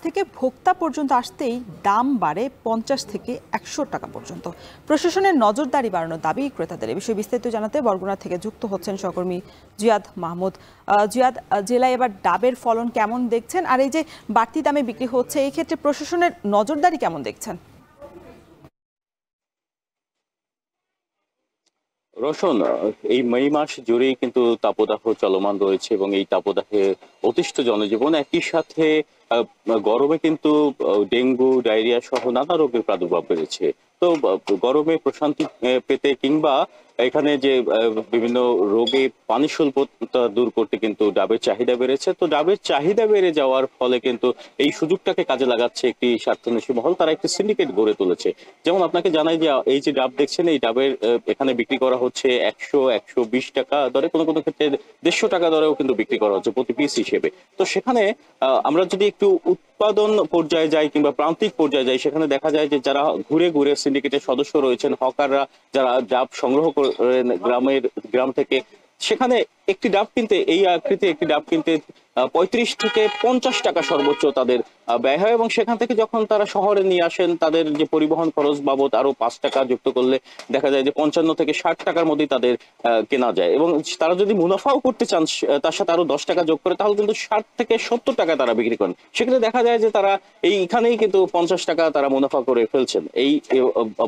থেকে ভোক্তা পর্যন্ত আসতেই দাম বাড়ে 50 থেকে 100 টাকা পর্যন্ত। প্রশাসনের নজরদারি বাড়ানোর দাবি ক্রেতাদের। এই বিষয়ে বিস্তারিত জানাতে বরগুনা থেকে যুক্ত হচ্ছেন সহকর্মী জিয়াদ মাহমুদ। জিয়াদ, জেলায় এবার ডাবের ফলন কেমন দেখছেন, আর এই যে বাড়তি দামে বিক্রি হচ্ছে এই ক্ষেত্রে প্রশাসনের নজরদারি কেমন দেখছেন? রোশন, এই মে মাস জুড়েই কিন্তু তাপদাহ চলমান রয়েছে এবং এই তাপদাহে অতিষ্ঠ জনজীবন, একই সাথে গরমে কিন্তু ডেঙ্গু, ডায়রিয়া সহ নানা রোগের প্রাদুর্ভাব বেড়েছে। তো গরমে প্রশান্তি পেতে কিংবা এখানে যে বিভিন্ন রোগে পানি স্বল্পতা দূর করতে কিন্তু ডাবের চাহিদা বেড়েছে। তো ডাবের চাহিদা বেড়ে যাওয়ার ফলে কিন্তু এই সুযোগটাকে কাজে লাগাচ্ছে একটি স্বার্থান্বেষী মহল। তারা একটি সিন্ডিকেট গড়ে তুলেছে। যেমন আপনাকে জানাই যে এই যে ডাব দেখছেন, এই ডাবের এখানে বিক্রি করা হচ্ছে 100-120 টাকা দরে, কোনো কোনো ক্ষেত্রে 150 টাকা দরেও কিন্তু বিক্রি করা হচ্ছে প্রতি পিস হিসেবে। তো সেখানে আমরা যদি একটু উৎপাদন পর্যায়ে যাই কিংবা প্রান্তিক পর্যায়ে যাই, সেখানে দেখা যায় যে যারা ঘুরে ঘুরে সিন্ডিকেটের সদস্য রয়েছেন, হকাররা যারা ডাব সংগ্রহ করেন গ্রাম থেকে, সেখানে একটি ডাব কিনতে, এই আকৃতি একটি ডাব কিনতে 35 থেকে 50 টাকা সর্বোচ্চ তাদের ব্যয় হয়। এবং সেখান থেকে যখন তারা শহরে নিয়ে আসেন, তাদের যে পরিবহন খরচ বাবদ আরো 5 টাকা যুক্ত করলে দেখা যায় যে 55 থেকে 60 টাকার মধ্যেই তাদের কেনা যায়। এবং তারা যদি মুনাফাও করতে চান তার সাথে আরো 10 টাকা যোগ করে, তাহলে কিন্তু 60 থেকে 70 টাকা তারা বিক্রি করেন। সেক্ষেত্রে দেখা যায় যে তারা এইখানেই কিন্তু 50 টাকা তারা মুনাফা করে ফেলছেন এই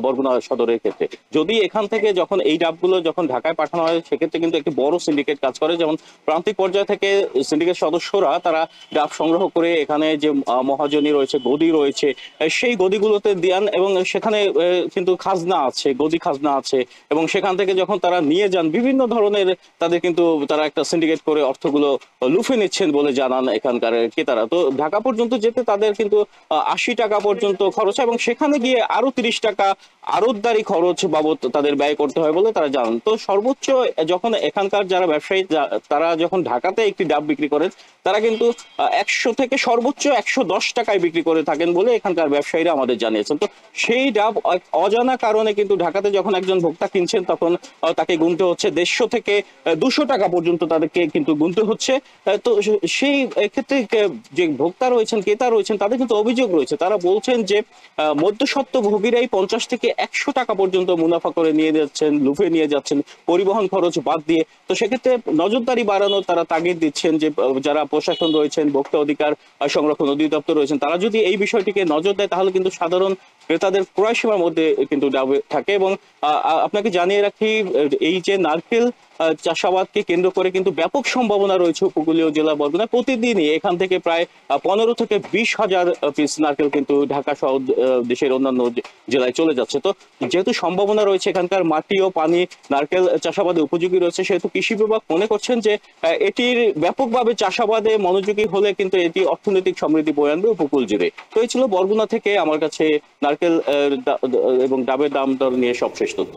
বরগুনা সদরের ক্ষেত্রে। যদি এখান থেকে যখন এই ডাবগুলো যখন ঢাকায় পাঠানো হয়, সেক্ষেত্রে কিন্তু একটি বড় সিন্ডিকেট কাজ করে। যেমন প্রান্তিক পর্যায় থেকে সিন্ডিকেট সদস্যরা তারা ডাব সংগ্রহ করে এখানে যে মহাজনী রয়েছে, গদি রয়েছে, সেই গদিগুলোতে দেন এবং সেখানে কিন্তু খাজনা আছে, গদি খাজনা আছে। এবং সেখান থেকে যখন তারা নিয়ে যান, বিভিন্ন ধরনের তাদের কিন্তু তারা একটা সিন্ডিকেট করে অর্থগুলো লুফে নিচ্ছেন বলে জানান এখানকার ক্রেতারা। তো ঢাকা পর্যন্ত যেতে তাদের কিন্তু 80 টাকা পর্যন্ত খরচ হয় এবং সেখানে গিয়ে আরো 30 টাকা আড়তদারি খরচ বাবদ তাদের ব্যয় করতে হয় বলে তারা জানান। তো সর্বোচ্চ যখন এখানকার যারা ব্যবসায়ী তারা যখন ঢাকাতে একটি ডাব বিক্রি করেন, তারা কিন্তু 100 থেকে সর্বোচ্চ 110 টাকায় বিক্রি করে থাকেন বলে এখানকার ব্যবসায়ীরা আমাদের জানিয়েছেন। তো সেই ডাব অজানা কারণে কিন্তু ঢাকাতে যখন একজন ভোক্তা কিনছেন, তখন তাকে গুনতে হচ্ছে 150 থেকে 200 টাকা পর্যন্ত তাদেরকে কিন্তু গুনতে হচ্ছে। তো সেই ক্ষেত্রে যে ভোক্তা রয়েছেন, ক্রেতা রয়েছেন, তাদের কিন্তু অভিযোগ রয়েছে। তারা বলছেন যে মধ্যস্বত্বভোগীরাই 50 থেকে 100 টাকা পর্যন্ত মুনাফা করে নিয়ে যাচ্ছেন, লুফে নিয়ে যাচ্ছেন পরিবহন খরচ বাদ দিয়ে। তো সেক্ষেত্রে নজরদারি বাড়ানোর তারা তাগিদ দিচ্ছেন যে যারা প্রশাসন রয়েছেন, ভোক্তা অধিকার সংরক্ষণ অধিদপ্তর রয়েছেন, তারা যদি এই বিষয়টিকে নজর দেয়, তাহলে কিন্তু সাধারণ ক্রেতাদের ক্রয় সীমার মধ্যে কিন্তু ডাব থাকে। এবং আপনাকে জানিয়ে রাখি, এই যে নারকেল চাষাবাদকে কেন্দ্র করে কিন্তু ব্যাপক সম্ভাবনা রয়েছে উপকূলীয় জেলা বরগুনায়। প্রতিদিনই এখান থেকে প্রায় 15 থেকে 20 হাজার পিস নারকেল কিন্তু ঢাকা সহ দেশের অন্যান্য জেলায় চলে যাচ্ছে। তো যেহেতু সম্ভাবনা রয়েছে, এখানকার মাটি ও পানি নারকেল চাষাবাদে উপযোগী রয়েছে, সেহেতু কৃষি বিভাগ মনে করছেন যে এটির ব্যাপকভাবে চাষাবাদে মনোযোগী হলে কিন্তু এটি অর্থনৈতিক সমৃদ্ধি বয়ে আনবে উপকূল জুড়ে। তো এই ছিল বরগুনা থেকে আমার কাছে নারকেল এবং ডাবের দাম দর নিয়ে সবশেষ তথ্য।